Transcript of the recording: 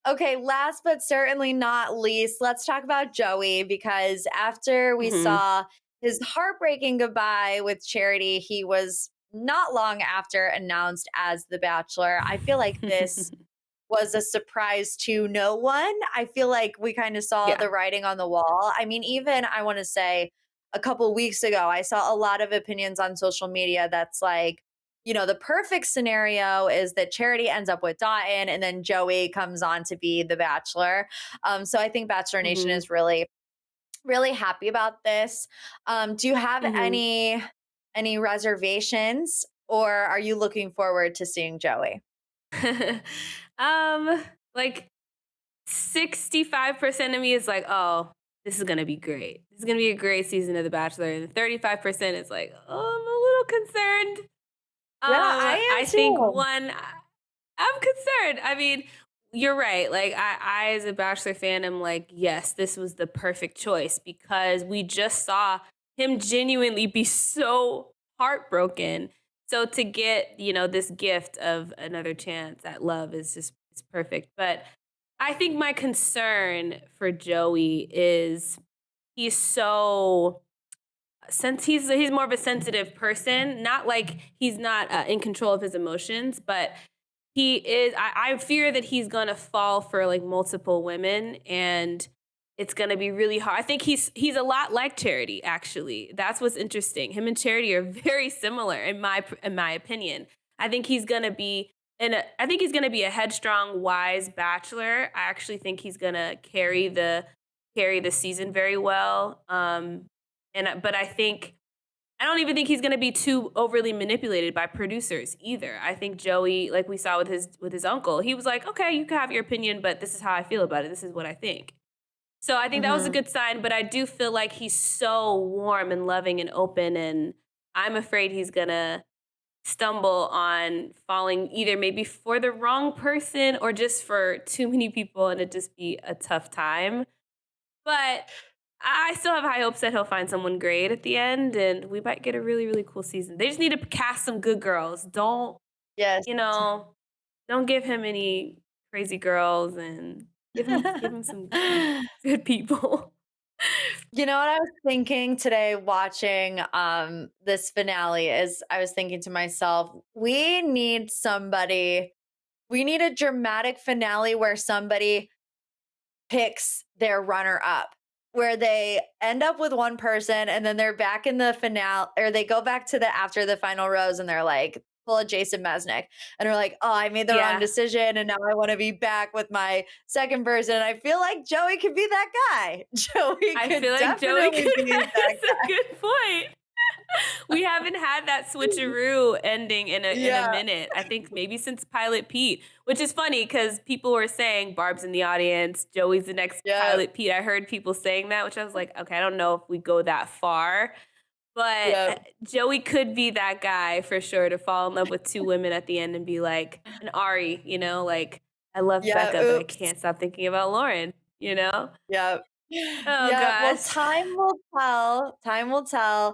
Okay, last but certainly not least, let's talk about Joey because after we Mhm. saw his heartbreaking goodbye with Charity, he was not long after announced as the Bachelor. I feel like this was a surprise to no one. I feel like we kind of saw Yeah. the writing on the wall. I mean, even I want to say a couple weeks ago, I saw a lot of opinions on social media that's like, the perfect scenario is that Charity ends up with Dotton and then Joey comes on to be the Bachelor. So I think Bachelor Nation Mhm. is really, really happy about this. Do you have Mhm. any reservations or are you looking forward to seeing Joey? Um, like 65% of me is like, "Oh, this is gonna be great. This is gonna be a great season of The Bachelor," and 35% is like, "Oh, I'm a little concerned." Yeah, I I am think too. I'm concerned. I mean, you're right. Like I as a Bachelor fan am like, yes, this was the perfect choice because we just saw him genuinely be so heartbroken. So to get, this gift of another chance at love is just it's perfect. But I think my concern for Joey is he's so since he's more of a sensitive person, not like he's not in control of his emotions, but he is. I fear that he's gonna fall for like multiple women, and it's gonna be really hard. I think he's a lot like Charity. Actually, that's what's interesting. Him and Charity are very similar in my opinion. I think he's gonna be. I think he's going to be a headstrong, wise bachelor. I actually think he's going to carry the season very well. But I don't even think he's gonna be too overly manipulated by producers either. I think Joey, like we saw with his uncle, he was like, "Okay, you can have your opinion, but this is how I feel about it. This is what I think." So I think that was a Mhm. good sign, but I do feel like he's so warm and loving and open, and I'm afraid he's gonna stumble on falling either maybe for the wrong person or just for too many people, and it just be a tough time. But I still have high hopes that he'll find someone great at the end, and we might get a really, really cool season. They just need to cast some good girls. Yes. You know, don't give him any crazy girls, and give him some good people. You know what I was thinking today watching this finale is I was thinking to myself, we need a dramatic finale where somebody picks their runner up, where they end up with one person and then they're back in the finale or they go back to the after the final rose and they're like full of Jason Mesnick and they're like, oh, I made the wrong Yeah, decision and now I want to be back with my second person. I feel like Joey could be that guy. Joey I feel could like Joey could definitely be that that's a good point. We haven't had that guy. switcheroo ending in a Yeah, minute. I think maybe since Pilot Pete, which is funny because people were saying Barb's in the audience, Joey's the next yeah, Pilot Pete. I heard people saying that, which I was like, okay, I don't know if we go that far, but yeah, Joey could be that guy for sure to fall in love with two women at the end and be like an Ari, like I love yeah. Becca, but I Oops. can't stop thinking about Lauren. You know? Yeah. Oh Yeah. Well, gosh. time will tell. Time will tell.